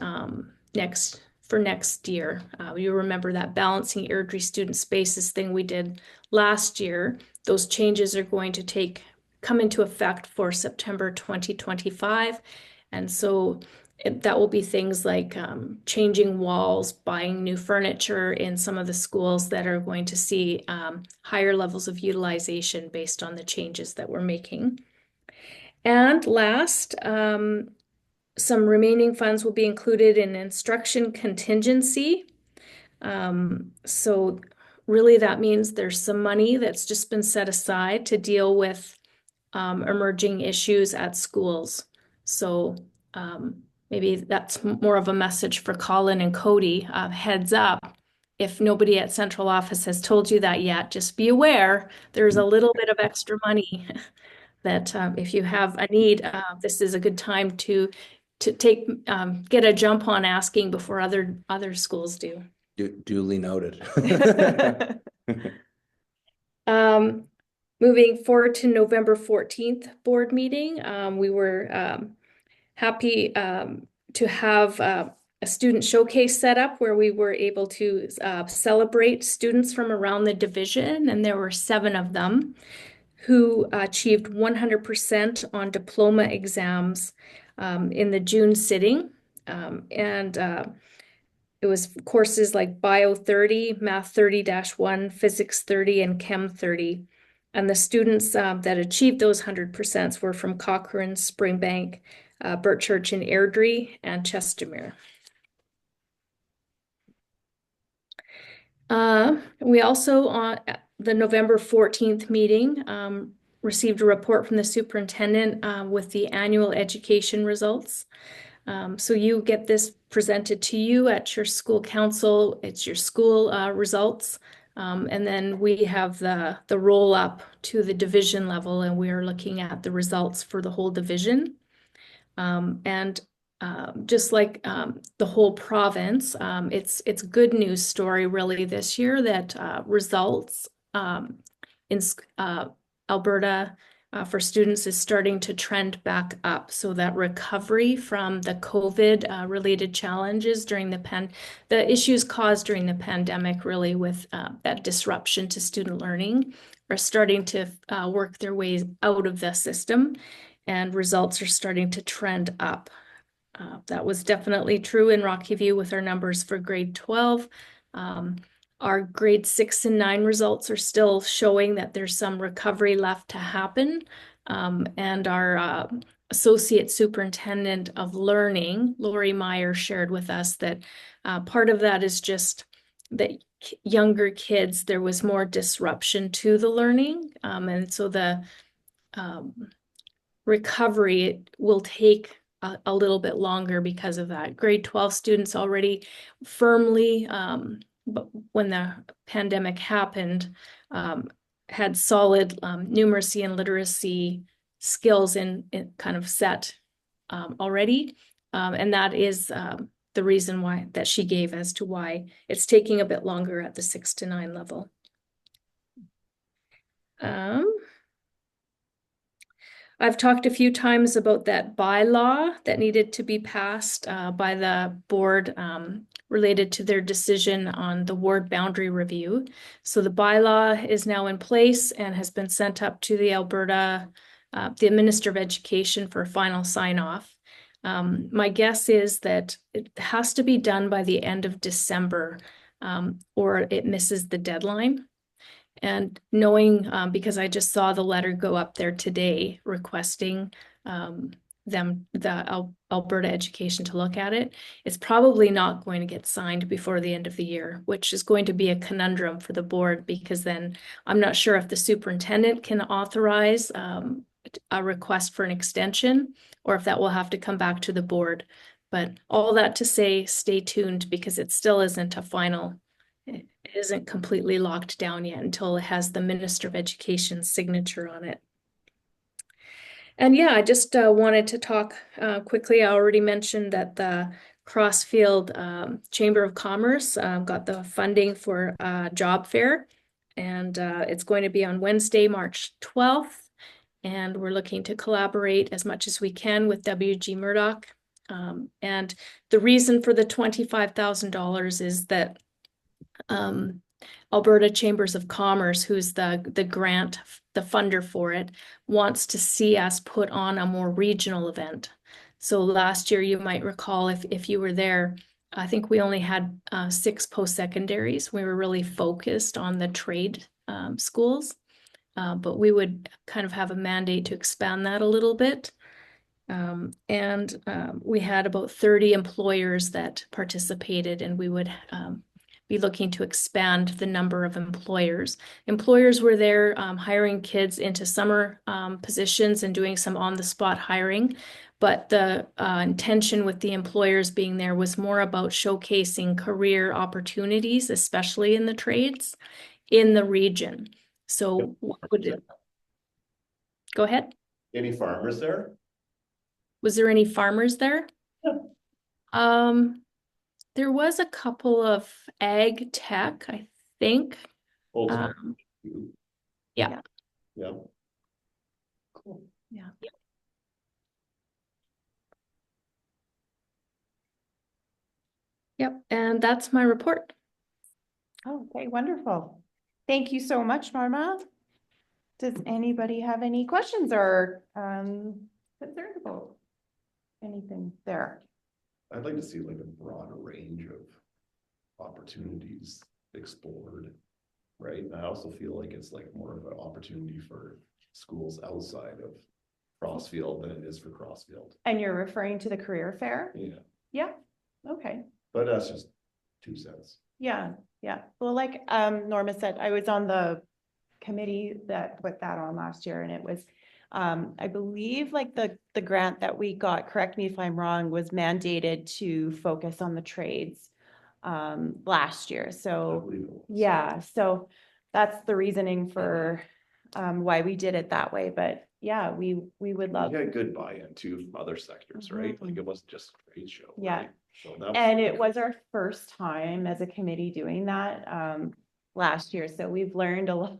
next year. You remember that Balancing Airdrie Student Spaces thing we did last year. Those changes are going to come into effect for September 2025. And so that will be things like changing walls, buying new furniture in some of the schools that are going to see higher levels of utilization based on the changes that we're making. And last, some remaining funds will be included in instruction contingency. So really that means there's some money that's just been set aside to deal with emerging issues at schools. So maybe that's more of a message for Colin and Cody. Heads up, if nobody at central office has told you that yet, just be aware there's a little bit of extra money that if you have a need, this is a good time to get a jump on asking before other schools do. Duly noted. Moving forward to November 14th board meeting, we were happy to have a student showcase set up where we were able to celebrate students from around the division, and there were 7 of them who achieved 100% on diploma exams in the June sitting. It was courses like Bio 30, Math 30-1, Physics 30, and Chem 30. And the students that achieved those 100% were from Cochrane, Springbank, Birchchurch and Airdrie, and Chestermere. We also, on the November 14th meeting, received a report from the superintendent with the annual education results. So you get this presented to you at your school council. It's your school results. And then we have the roll up to the division level, and we are looking at the results for the whole division. Just like the whole province, it's a good news story really this year that results in Alberta for students is starting to trend back up. So that recovery from the COVID related challenges during the issues caused during the pandemic, really with that disruption to student learning, are starting to work their ways out of the system, and results are starting to trend up. That was definitely true in Rocky View with our numbers for grade 12. Our grade 6 and 9 results are still showing that there's some recovery left to happen. And our Associate Superintendent of Learning, Lori Meyer, shared with us that part of that is just that younger kids, there was more disruption to the learning. And so the recovery will take a little bit longer because of that. Grade 12 students already firmly, but when the pandemic happened, had solid numeracy and literacy skills in kind of set already. And that is the reason why that she gave as to why it's taking a bit longer at the 6 to 9 level. I've talked a few times about that bylaw that needed to be passed by the board related to their decision on the ward boundary review. So the bylaw is now in place and has been sent up to the Alberta, the Minister of Education for final sign off. My guess is that it has to be done by the end of December or it misses the deadline. And knowing, because I just saw the letter go up there today requesting the Alberta Education to look at it, it's probably not going to get signed before the end of the year, which is going to be a conundrum for the board, because then I'm not sure if the superintendent can authorize a request for an extension, or if that will have to come back to the board. But all that to say, stay tuned, because it still isn't a final. It isn't completely locked down yet until it has the Minister of Education's signature on it. And yeah, I just wanted to talk quickly. I already mentioned that the Crossfield Chamber of Commerce got the funding for job fair, and it's going to be on Wednesday, March 12th. And we're looking to collaborate as much as we can with WG Murdoch. And the reason for the $25,000 is that Alberta Chambers of Commerce, who's the grant, the funder for it, wants to see us put on a more regional event. So last year, you might recall, if you were there, I think we only had 6 post-secondaries. We were really focused on the trade schools, but we would kind of have a mandate to expand that a little bit. And we had about 30 employers that participated, and we would be looking to expand the number of employers. Employers were there hiring kids into summer positions and doing some on-the-spot hiring. But the intention with the employers being there was more about showcasing career opportunities, especially in the trades, in the region. So what would it? Go ahead. Any farmers there? Was there any farmers there? There was a couple of ag tech, I think. Oh, Yeah. yeah. Cool. Yeah. Yep, and that's my report. Oh, okay, wonderful. Thank you so much, Norma. Does anybody have any questions or concerns about anything there? I'd like to see like a broader range of opportunities explored, right? And I also feel like it's like more of an opportunity for schools outside of Crossfield than it is for Crossfield. And you're referring to the career fair? Yeah, Yeah, okay. but that's just 2 cents. Yeah, yeah. Well, like Norma said, I was on the committee that put that on last year, and it was I believe like the grant that we got, correct me if I'm wrong, was mandated to focus on the trades last year. I So believe it was. yeah, so that's the reasoning for why we did it that way. But yeah, we would love. We had good buy-in too from other sectors, right? Like it wasn't just a trade show. Yeah. right? So that And it was our first time as a committee doing that last year. So we've learned a lot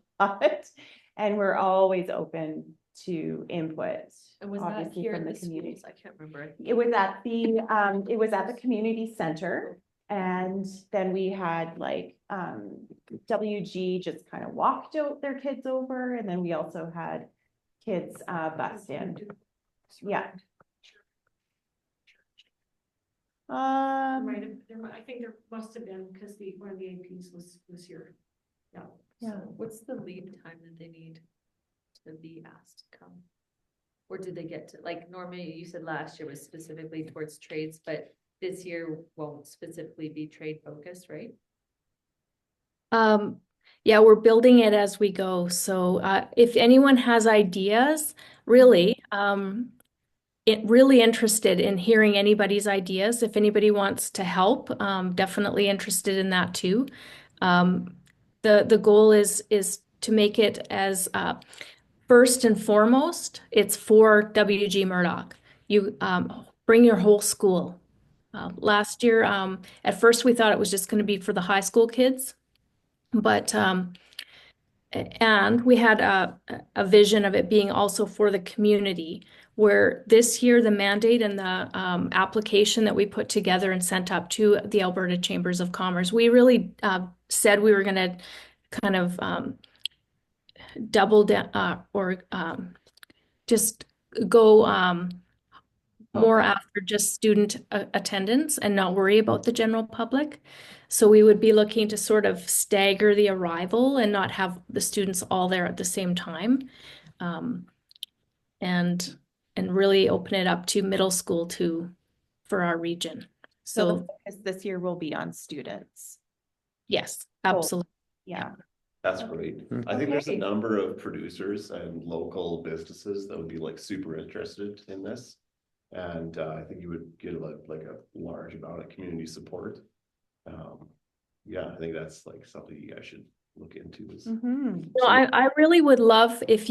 and we're always open to input. And was that obviously here from in the the community. schools? I can't remember. It was at the community center. And then we had like WG just kind of walked out their kids over, and then we also had kids bussed in. Yeah. I think there must have been, because one of the APs was here. Yeah. Yeah. So what's the lead time that they need to be asked to come? Or did they get to, like, normally you said last year was specifically towards trades, but this year won't specifically be trade focused, right? Yeah, we're building it as we go. So if anyone has ideas, really, really interested in hearing anybody's ideas. If anybody wants to help, definitely interested in that too. The goal is to make it as first and foremost, it's for WG Murdoch. You bring your whole school. Last year, at first we thought it was just going to be for the high school kids, but and we had a vision of it being also for the community, where this year the mandate and the application that we put together and sent up to the Alberta Chambers of Commerce, we really said we were going to kind of double down or just go more after just student attendance and not worry about the general public. So we would be looking to sort of stagger the arrival and not have the students all there at the same time. And really open it up to middle school for our region. So the So focus this year will be on students. yes, absolutely. Yeah. That's great. I think there's a Okay. number of producers and local businesses that would be like super interested in this. And I think you would get like a large amount of community support. Yeah, I think that's like something you guys should look into. Is Mhm. No, I really would love if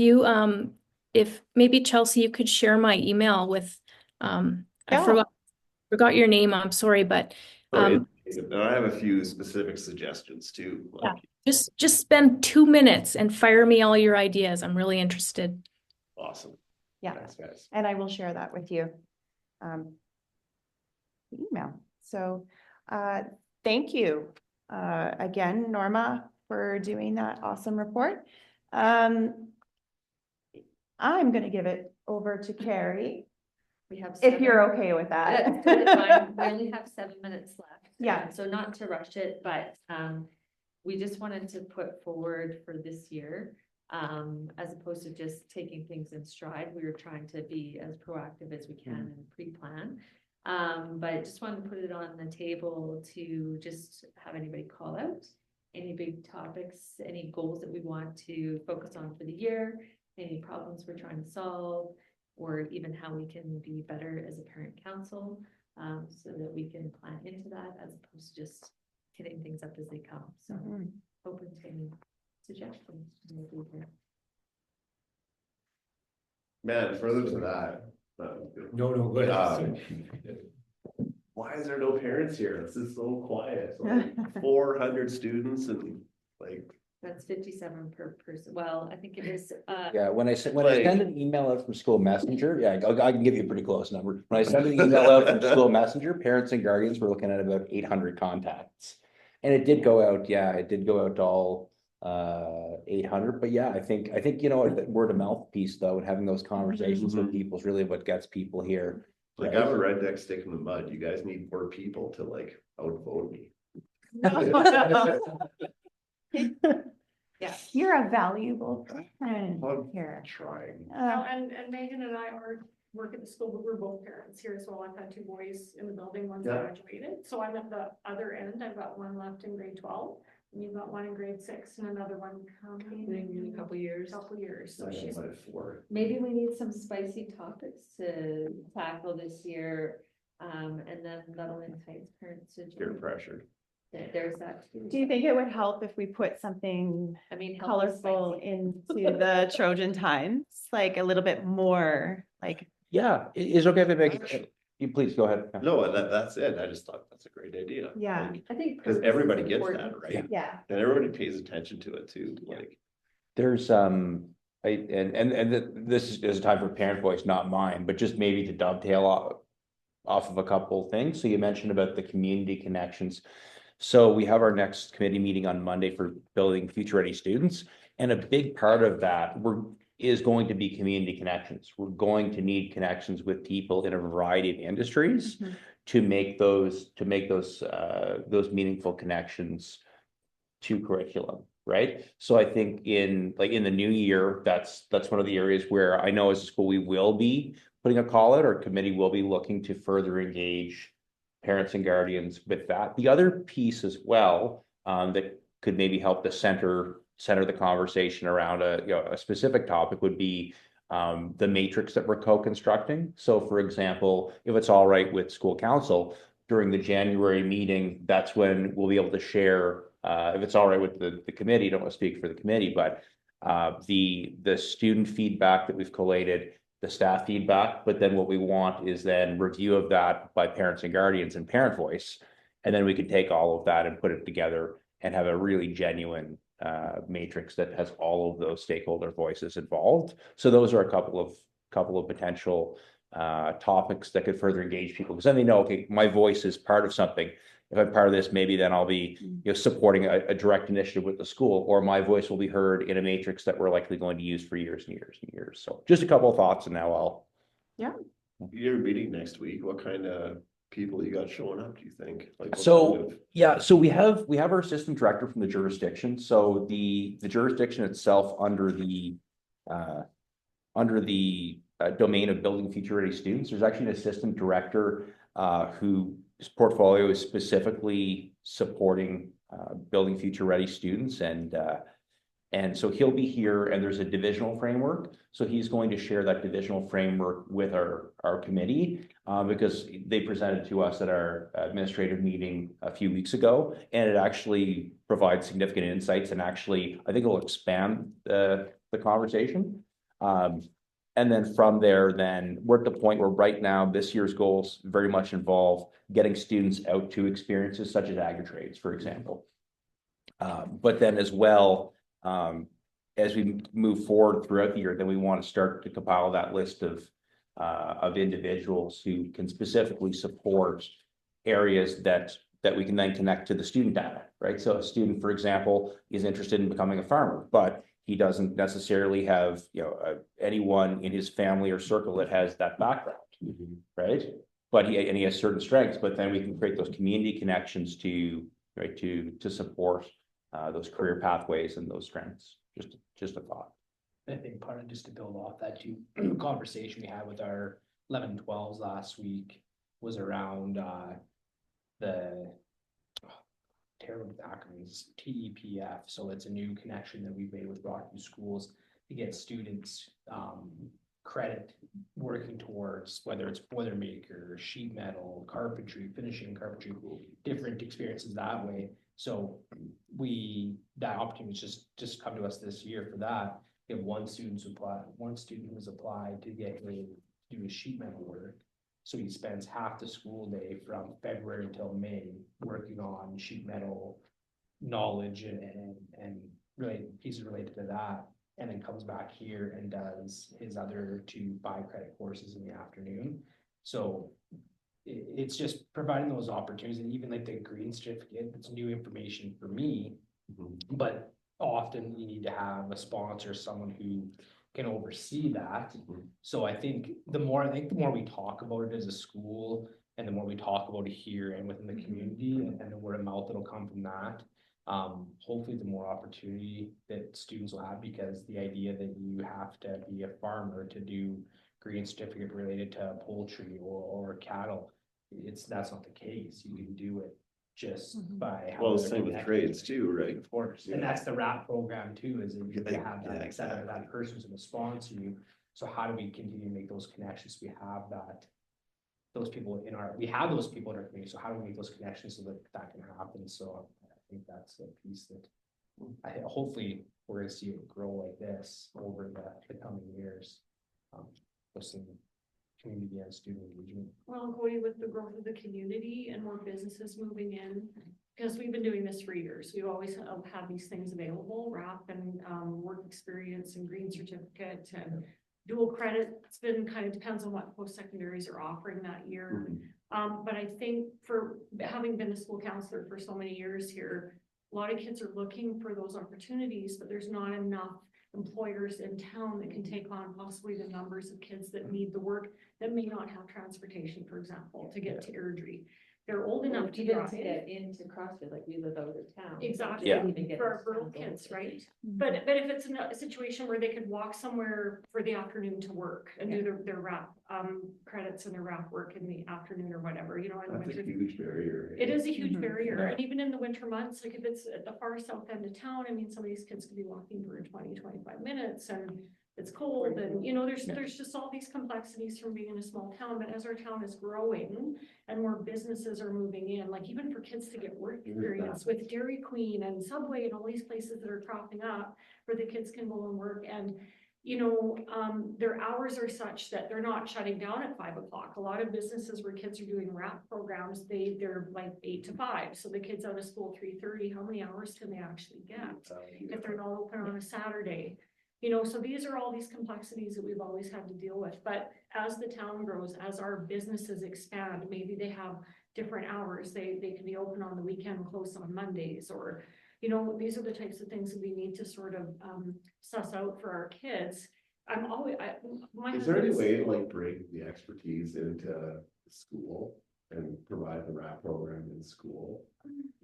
maybe Chelsea, you could share my email with, I Yeah. forgot your name, I'm sorry, but And I have a few specific suggestions too. Like, just spend 2 minutes and fire me all your ideas. I'm really interested. awesome. Yeah. Thanks, guys. And I will share that with you. Email. So, thank you, again, Norma, for doing that awesome report. I'm gonna give it over to Carrie, We have if you're okay with That's that. totally fine. We only have 7 minutes left. Yeah. So not to rush it, but we just wanted to put forward for this year, as opposed to just taking things in stride. We were trying to be as proactive as we can and pre-plan. But I just wanted to put it on the table to just have anybody call out any big topics, any goals that we want to focus on for the year, any problems we're trying to solve, or even how we can be better as a parent council, so that we can plan into that as opposed to just hitting things up as they come. So Mhm. open to any suggestions. Man, further to that. No, go ahead. Why is there no parents here? This is so quiet. Like 400 students and like. That's 57 per person. Well, I think it is, Yeah, when I send Like- an email out from School Messenger, yeah, I can give you a pretty close number. When I send an email out from School Messenger, parents and guardians were looking at about 800 contacts. And it did go out, it did go out to all 800, but yeah, I think, you know, the word of mouth piece though, and having those conversations with people is really what gets people here. Like I'm a redneck stick in the mud. You guys need more people to like outvote me. Yeah, you're a valuable friend I'm here. trying. And Megan and I work at the school, but we're both parents here as well. I've had 2 boys in the building, one's Yeah. graduated. So I'm at the other end. I've got one left in grade 12. And you've got one in grade 6 and another one coming in a couple years. Couple years. So I she's have 4. Maybe we need some spicy topics to tackle this year. And then that'll entice parents to Peer join. pressure. There's that too. Do you think it would help if we put something I mean, help us colorful spicy. into the Trojan Times? Like a little bit more, like, Yeah, it's okay if I make, you please go ahead. No, that's it. I just thought that's a great idea. Yeah. Like, I think. Cause purpose everybody is gets important. that, right? yeah. And everybody pays attention to it too, like. There's this is a time for parent voice, not mine, but just maybe to dovetail off of a couple things. So you mentioned about the community connections. So we have our next committee meeting on Monday for building future ready students. And a big part of that is going to be community connections. We're going to need connections with people in a variety of industries Mhm. to make those meaningful connections to curriculum, right? So I think in the new year, that's one of the areas where I know as a school, we will be putting a call out, or committee will be looking to further engage parents and guardians with that. The other piece as well, that could maybe help to center the conversation around a specific topic would be the matrix that we're co-constructing. So for example, if it's all right with school council, during the January meeting, that's when we'll be able to share, if it's all right with the committee, don't want to speak for the committee, but the student feedback that we've collated, the staff feedback, but then what we want is then review of that by parents and guardians and parent voice. And then we can take all of that and put it together and have a really genuine matrix that has all of those stakeholder voices involved. So those are a couple of potential topics that could further engage people, because then they know, okay, my voice is part of something. If I'm part of this, maybe then I'll be, supporting a direct initiative with the school, or my voice will be heard in a matrix that we're likely going to use for years and years and years. So just a couple of thoughts, and now I'll. You're meeting next week. What kind of people you got showing up, do you think? Like, what So, kind of- yeah, so we have our assistant director from the jurisdiction. So the jurisdiction itself under the domain of building future ready students, there's actually an assistant director whose portfolio is specifically supporting building future ready students, and so he'll be here, and there's a divisional framework. So he's going to share that divisional framework with our committee, because they presented to us at our administrative meeting a few weeks ago, and it actually provides significant insights, and actually, I think it'll expand the conversation. And then from there, then we're at the point where right now, this year's goals very much involve getting students out to experiences such as AgriTrades, for example. But then as well, as we move forward throughout the year, then we want to start to compile that list of individuals who can specifically support areas that we can then connect to the student data, right? So a student, for example, is interested in becoming a farmer, but he doesn't necessarily have, anyone in his family or circle that has that background, right? But he has certain strengths, but then we can create those community connections to support those career pathways and those strengths. Just a thought. I think part of, just to build off that too, conversation we had with our 11 12s last week was around the terrible acronyms, TEPF. So it's a new connection that we've made with Rockview Schools to get students credit working towards, whether it's Boilermaker, sheet metal, carpentry, finishing carpentry, different experiences that way. So that opportunity just come to us this year for that. We have one student who's applied to do his sheet metal work. So he spends half the school day from February until May working on sheet metal knowledge and really pieces related to that. And then comes back here and does his other 2 5-credit courses in the afternoon. So it's just providing those opportunities, and even like the green certificate, it's new information for me. But often you need to have a sponsor, someone who can oversee that. So I think the more we talk about it as a school, and the more we talk about it here and within the community, and the word of mouth that'll come from that, hopefully the more opportunity that students will have, because the idea that you have to be a farmer to do green certificate related to poultry or cattle, that's not the case. You can do it just by having. Well, same with trades too, right? Of course, and that's the RAP program too, is that you Yeah, have that, yeah, except exactly. that person's gonna sponsor you. So how do we continue to make those connections? We have those people in our community. So how do we make those connections so that can happen? So I think that's a piece that hopefully we're gonna see it grow like this over the coming years. With some community and student engagement. Well, Cody, with the growth of the community and more businesses moving in, because we've been doing this for years, we've always had these things available, RAP and work experience and green certificate and dual credit. It's been kind of depends on what post-secondaries are offering that year. But I think for having been a school counselor for so many years here, a lot of kids are looking for those opportunities, but there's not enough employers in town that can take on possibly the numbers of kids that need the work that may not have transportation, for example, to get to Airdrie. They're old enough to Even drive. to get into CrossFit, like we live out of town. Exactly. Yeah. Even get For into rural town, kids, it's- right? But if it's a situation where they could walk somewhere for the afternoon to work and do their RAP credits and their RAP work in the afternoon or whatever, in the That's a winter. huge barrier. It is a huge barrier, Yeah. and even in the winter months, like if it's at the far south end of town, I mean, some of these kids could be walking for 20, 25 minutes, and it's cold and, there's just all these complexities from being in a small town, but as our town is growing and more businesses are moving in, like even for kids to get work experience with Dairy Queen and Subway and all these places that are cropping up where the kids can go and work and their hours are such that they're not shutting down at 5 o'clock. A lot of businesses where kids are doing wrap programs, they're like 8 to 5. So the kids out of school 3:30, how many hours can they actually get if they're not open on a Saturday? So these are all these complexities that we've always had to deal with. But as the town grows, as our businesses expand, maybe they have different hours. They can be open on the weekend, close on Mondays, or these are the types of things that we need to sort of suss out for our kids. Is there any way to like bring the expertise into school and provide the wrap program in school?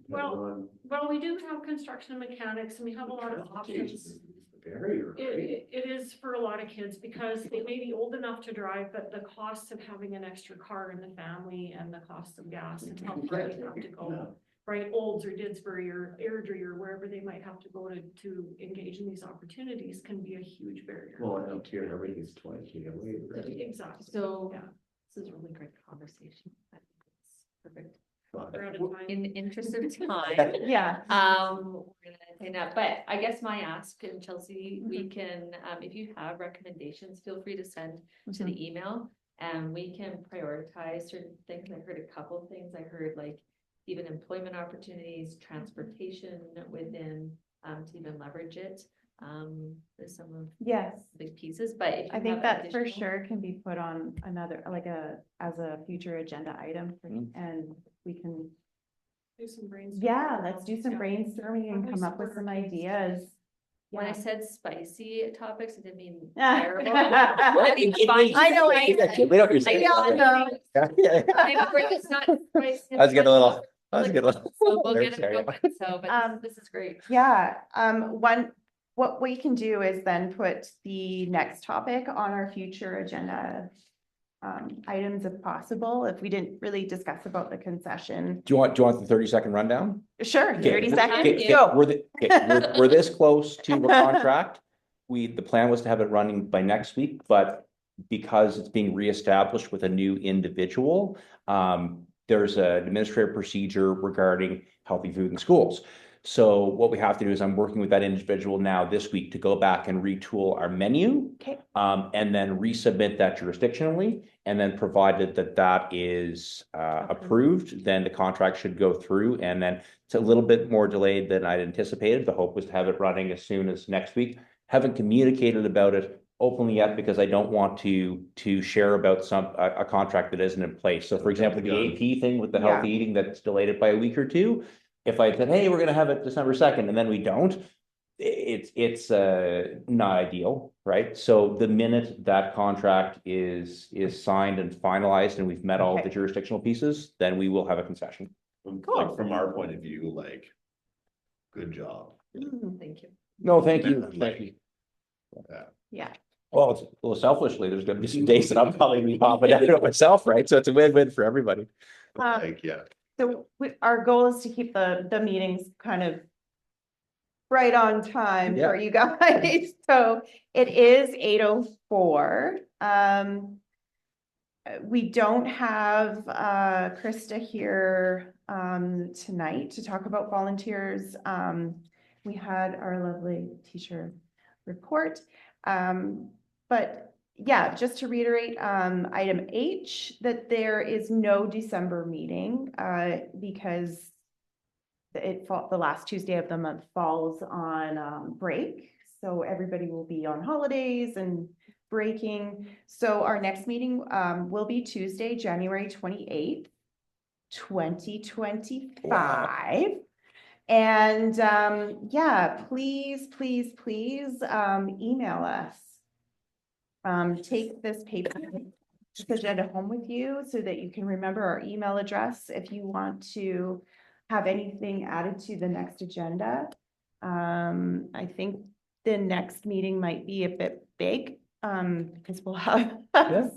Well, we do have construction mechanics and we have a lot of options. Barrier, right? It is for a lot of kids because they may be old enough to drive, but the cost of having an extra car in the family and the cost of gas and how far they have to go, right? Olds or Didsbury or Airdrie or wherever they might have to go to engage in these opportunities can be a huge barrier. Well, up here, everything's 20K away, right? Exactly. So Yeah. this is a really great conversation. I think it's perfect. We're out of time. In the interest of time, Yeah. we're gonna end up, but I guess my ask, and Chelsea, we can, if you have recommendations, feel free to send to the email. And we can prioritize certain things. I heard a couple of things. I heard like even employment opportunities, transportation within, to even leverage it. There's some of Yes. the big pieces, but if you I think have that for additional- sure can be put on another, as a future agenda item and we can, Do some brainstorming. yeah, let's do some Yeah. brainstorming and come up with some ideas. When I Yeah. said spicy topics, I didn't mean Ah. terrible. I mean, spicy. I know what We know what you're saying. We all know. Yeah. Maybe we're just not spicy. I was getting a little, I was getting a little. So we'll there, get it Sarah. going, so, but this is great. Yeah, what we can do is then put the next topic on our future agenda items if possible, if we didn't really discuss about the concession. Do you want the 30-second rundown? Sure, Okay, 30 okay, seconds, okay, go. we're this close to a contract. The plan was to have it running by next week, but because it's being reestablished with a new individual, there's an administrative procedure regarding healthy food in schools. So what we have to do is I'm working with that individual now this week to go back and retool our menu. Okay. And then resubmit that jurisdictionally, and then provided that that is approved, then the contract should go through, and then it's a little bit more delayed than I'd anticipated. The hope was to have it running as soon as next week. Haven't communicated about it openly yet because I don't want to share about a contract that isn't in place. So for example, the AP thing with the healthy eating that's delayed it by a week or two. If I said, hey, we're gonna have it December 2nd, and then we don't, it's not ideal, right? So the minute that contract is signed and finalized and we've met all of the jurisdictional pieces, then we will have a concession. Like from our point of view, like, good job. Thank you. No, thank you. Thank you. Yeah. Well, selfishly, there's gonna be some days that I'm probably be popping out of myself, right? So it's a win-win for everybody. Like, yeah. So our goal is to keep the meetings kind of right on time for you guys. So it is 8:04. We don't have Krista here tonight to talk about volunteers. We had our lovely teacher report. But yeah, just to reiterate, item H, that there is no December meeting because the last Tuesday of the month falls on break. So everybody will be on holidays and breaking. So our next meeting will be Tuesday, January 28th, 2025. Wow. And yeah, please email us. Take this paper agenda home with you so that you can remember our email address if you want to have anything added to the next agenda. I think the next meeting might be a bit big because we'll have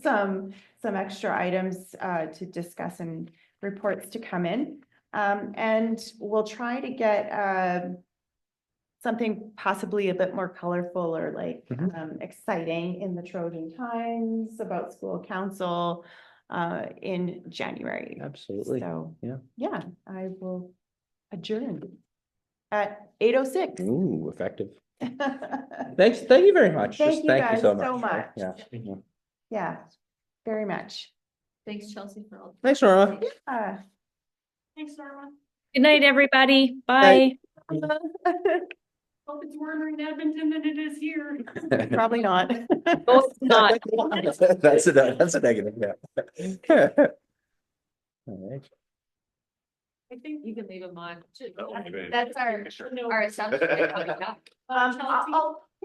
some extra items to discuss and reports to come in. And we'll try to get something possibly a bit more colorful or like Mhm. exciting in the Trojan Times about school council in January. Absolutely. So, Yeah. yeah, I will adjourn at 8:06. Ooh, effective. Thank you very much. Thank Just you guys so Yeah. much. Yeah. Yeah, very much. Thanks, Chelsea, for all. Thanks, Norma. Thanks, Norma. Good night, everybody. Bye. Hope it's warmer in Edmonton than it is here. Probably not. Oh, it's not. That's a negative, yeah. All right. I think you can leave them on. Oh, maybe. That's our assumption. I'll